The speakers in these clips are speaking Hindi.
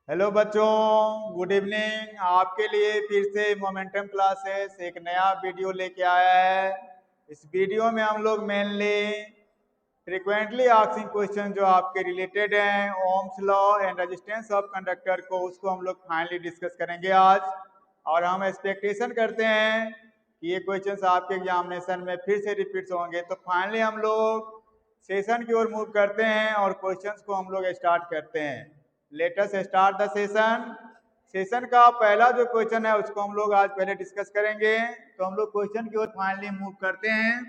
हेलो बच्चों, गुड इवनिंग। आपके लिए फिर से मोमेंटम क्लासेस एक नया वीडियो लेके आया है। इस वीडियो में हम लोग मेनली फ्रीक्वेंटली आस्किंग क्वेश्चन जो आपके रिलेटेड हैं Ohm's law and resistance of conductor को उसको हम लोग फाइनली डिस्कस करेंगे आज। और हम एक्सपेक्टेशन करते हैं कि ये क्वेश्चंस आपके एग्जामिनेशन में फिर से रिपीट होंगे। तो फाइनली हम लोग सेशन की ओर मूव करते हैं और क्वेश्चंस को हम लोग स्टार्ट करते हैं। Let us start the session. Session का पहला जो क्वेश्चन है उसको हम लोग आज पहले डिस्कस करेंगे। तो हम लोग क्वेश्चन की ओर फाइनली मूव करते हैं।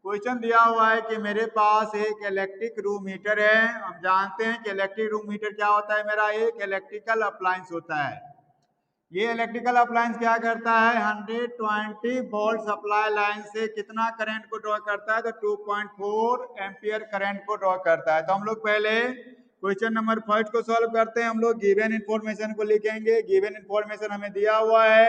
क्वेश्चन दिया हुआ है कि मेरे पास एक इलेक्ट्रिक रूम हीटर है। हम जानते हैं कि इलेक्ट्रिक रूम हीटर क्या होता है, मेरा एक इलेक्ट्रिकल अप्लायंस होता है। ये इलेक्ट्रिकल अप्लायंस क्या करता है, 120 वोल्ट सप्लाई लाइन से कितना करंट को ड्रॉ करता है, तो 2.4 एम्पियर करंट को ड्रॉ करता है। तो हम लोग पहले क्वेश्चन नंबर फर्स्ट को सॉल्व करते हैं। हम लोग गिवन इंफॉर्मेशन को लिखेंगे। गिवन इंफॉर्मेशन हमें दिया हुआ है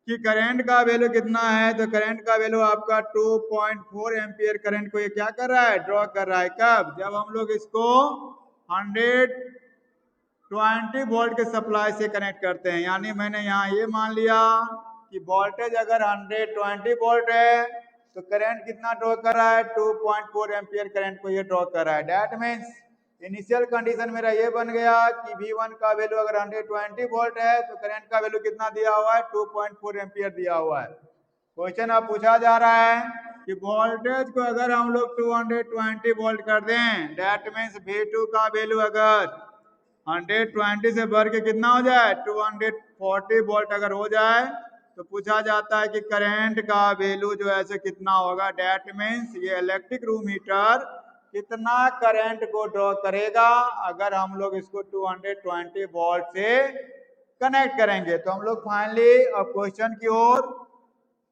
कि करंट का वैल्यू कितना है, तो करंट का वैल्यू आपका 2.4 एम्पियर करंट को ये क्या कर रहा है, ड्रॉ कर रहा है। कब, जब हम लोग इसको 120 वोल्ट के सप्लाई से कनेक्ट करते हैं। यानी मैंने यहाँ ये मान लिया कि वोल्टेज अगर 120 वोल्ट है तो करंट कितना ड्रॉ कर रहा है, 2.4 एम्पियर करंट को ये ड्रॉ कर रहा है। दैट मीन्स इनिशियल कंडीशन मेरा ये बन गया कि V1 का वैल्यू अगर 120 वोल्ट है तो करंट का वैल्यू कितना दिया हुआ है, 2.4 एम्पियर दिया हुआ है। क्वेश्चन अब पूछा जा रहा है कि वोल्टेज को अगर हम लोग 220 वोल्ट कर दें, दैट मीन्स V2 का वैल्यू अगर 120 से बढ़ के कितना हो जाए, 240 वोल्ट अगर हो जाए तो पूछा जाता है कि करंट का वैल्यू जो है कितना होगा। दैट मीन्स ये इलेक्ट्रिक रूम हीटर कितना करंट को ड्रॉ करेगा अगर हम लोग इसको 220 वोल्ट से कनेक्ट करेंगे। तो हम लोग फाइनली अब क्वेश्चन की ओर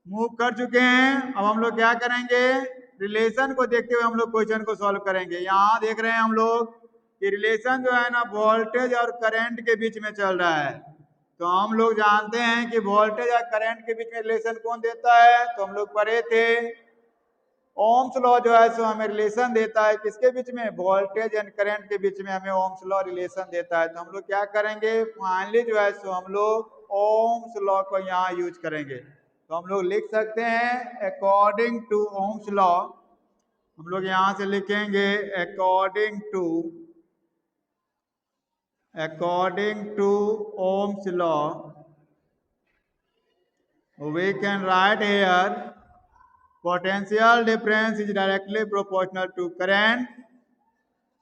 मूव कर चुके हैं। अब हम लोग क्या करेंगे, रिलेशन को देखते हुए हम लोग क्वेश्चन को सॉल्व करेंगे। यहाँ देख रहे हैं हम लोग कि रिलेशन जो है ना वोल्टेज और करंट के बीच में चल रहा है। तो हम लोग जानते हैं कि वोल्टेज और करंट के बीच में रिलेशन कौन देता है, तो हम लोग पढ़े थे ओम्स लॉ जो है सो हमें रिलेशन देता है किसके बीच में, वोल्टेज एंड करंट के बीच में हमें ओम्स लॉ रिलेशन देता है। तो हम लोग क्या करेंगे, फाइनली जो है सो हम लोग ओम्स लॉ को यहाँ यूज करेंगे। तो हम लोग लिख सकते हैं अकॉर्डिंग टू ओम्स लॉ। हम लोग यहाँ से लिखेंगे according to Ohm's law we can write here potential difference is directly proportional to current।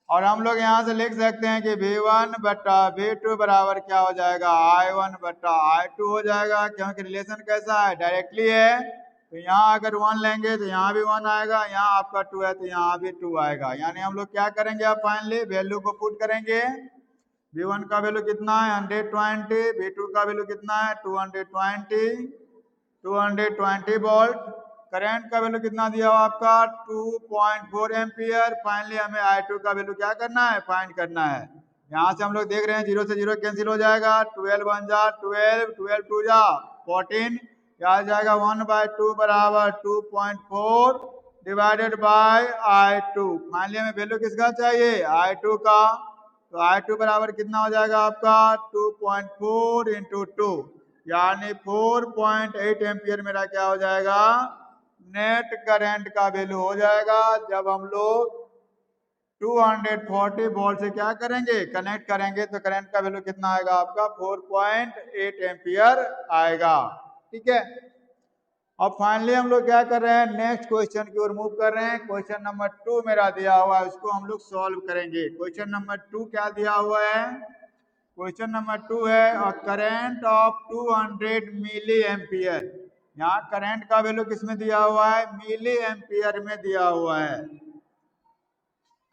और हम लोग यहाँ से लिख सकते हैं कि V1 बटा V2 बराबर क्या हो जाएगा, I1 बटा I2 हो जाएगा। क्योंकि रिलेशन कैसा है, डायरेक्टली है। तो यहाँ अगर 1 लेंगे तो यहाँ भी 1 आएगा, यहाँ आपका 2 है तो यहाँ भी 2 आएगा। यानी हम लोग क्या करेंगे, अब फाइनली वैल्यू को पुट करेंगे। V1 का वैल्यू कितना है 120, V2 का वैल्यू कितना है 220 वोल्ट। करंट का वैल्यू कितना दिया हुआ आपका 2.4 एम्पियर। फाइनली हमें I2 का वैल्यू क्या करना है, फाइंड करना है। यहाँ से हम लोग देख रहे हैं 0 से 0 कैंसिल हो जाएगा, 12 1 जा 12, 12 2 जा 14, क्या आ जाएगा 1/2 बराबर 2.4 डिवाइडेड बाय I2। फाइनली हमें वैल्यू किसका चाहिए, I2 का। तो I2 बराबर कितना हो जाएगा आपका 2.4 इंटू 2 यानी 4.8 एम्पियर मेरा क्या हो जाएगा, नेट करंट का वैल्यू हो जाएगा। जब हम लोग 240 वोल्ट से क्या करेंगे, कनेक्ट करेंगे तो करंट का वैल्यू कितना आएगा आपका 4.8 एम्पियर आएगा। ठीक है। अब फाइनली हम लोग क्या कर रहे हैं, नेक्स्ट क्वेश्चन की ओर मूव कर रहे हैं। क्वेश्चन नंबर 2 मेरा दिया हुआ है, उसको हम लोग सॉल्व करेंगे। क्वेश्चन नंबर 2 क्या दिया हुआ है, क्वेश्चन नंबर 2 है a current of 200 milliampere. यहाँ करंट का वैल्यू किसमें दिया हुआ है, मिली एम्पियर में दिया हुआ है।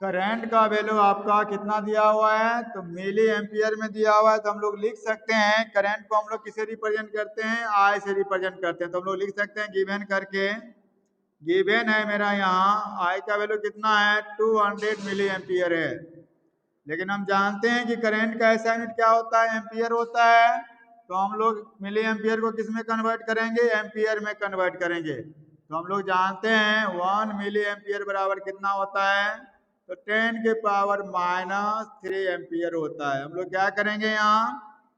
करंट का वैल्यू आपका कितना दिया हुआ है, तो मिली एम्पियर में दिया हुआ है। तो हम लोग लिख सकते हैं करंट को हम लोग किसे रिप्रेजेंट करते हैं, आई से रिप्रेजेंट करते हैं। तो हम लोग लिख सकते हैं गिवन करके, गिवन है मेरा यहाँ आई का वैल्यू कितना है 200 मिली एम्पियर है। लेकिन हम जानते हैं कि करंट का ऐसा यूनिट क्या होता है, एम्पियर होता है। तो हम लोग मिली एम्पियर को किस में कन्वर्ट करेंगे, एम्पियर में कन्वर्ट करेंगे। तो हम लोग जानते हैं 1 मिली एम्पियर बराबर कितना होता है, तो 10 के पावर -3 एम्पियर होता है। हम लोग क्या करेंगे यहाँ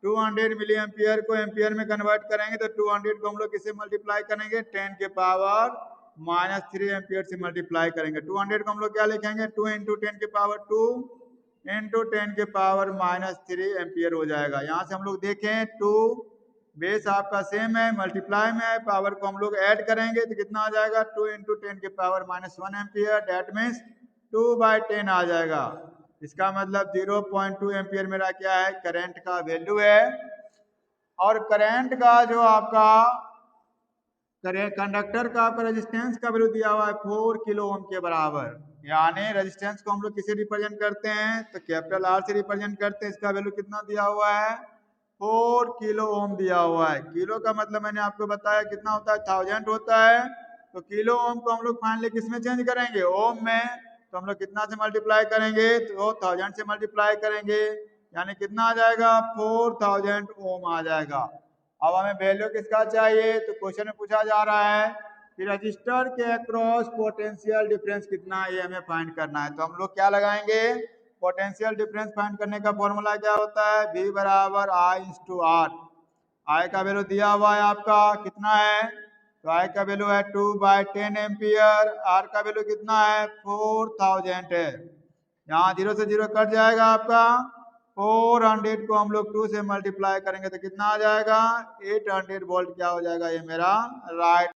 200 मिली एम्पियर को एम्पियर में कन्वर्ट करेंगे तो 200 को हम लोग किसे मल्टीप्लाई करेंगे 10 के पावर -3 एम्पियर से मल्टीप्लाई करेंगे। 200 को हम लोग क्या लिखेंगे 2 इंटू 10 के पावर 2 इंटू 10 के पावर -3 एम्पियर हो जाएगा। यहाँ से हम लोग देखें 2 बेस आपका सेम है, मल्टीप्लाई में है, पावर को हम लोग ऐड करेंगे तो कितना आ जाएगा 2 इंटू 10 के पावर -1 एम्पियर, डेट मीन्स 2/10 आ जाएगा। इसका मतलब 0.2 एम्पियर मेरा क्या है करंट का वैल्यू है। और करंट का जो आपका कंडक्टर का आपका रेजिस्टेंस का वैल्यू दिया हुआ है 4 किलो ओम के बराबर। यानी रेजिस्टेंस को हम लोग किसे रिप्रेजेंट करते हैं तो कैपिटल आर से रिप्रेजेंट करते हैं। इसका वैल्यू कितना दिया हुआ है 4 किलो ओम दिया हुआ है। किलो का मतलब मैंने आपको बताया कितना होता है 1000 होता है। तो किलो ओम को हम लोग फाइनली किस में चेंज करेंगे ओम में। तो हम लोग कितना से मल्टीप्लाई करेंगे तो 1000 से मल्टीप्लाई करेंगे यानी कितना आ जाएगा 4000 ओम आ जाएगा। अब हमें वैल्यू किसका चाहिए तो क्वेश्चन में पूछा जा रहा है कि रजिस्टर के अक्रॉस पोटेंशियल डिफरेंस कितना है ये हमें फाइंड करना है। तो हम लोग क्या लगाएंगे पोटेंशियल डिफरेंस फाइंड करने का फॉर्मूला क्या होता है V बराबर I/R। I का वैल्यू दिया हुआ है आपका कितना है तो I का वैल्यू है 2/10 एम्पियर, R का वैल्यू कितना है 4000 है। यहाँ 0 से 0 कट जाएगा आपका 400 को हम लोग 2 से मल्टीप्लाई करेंगे तो कितना आ जाएगा 800 वोल्ट क्या हो जाएगा ये मेरा राइट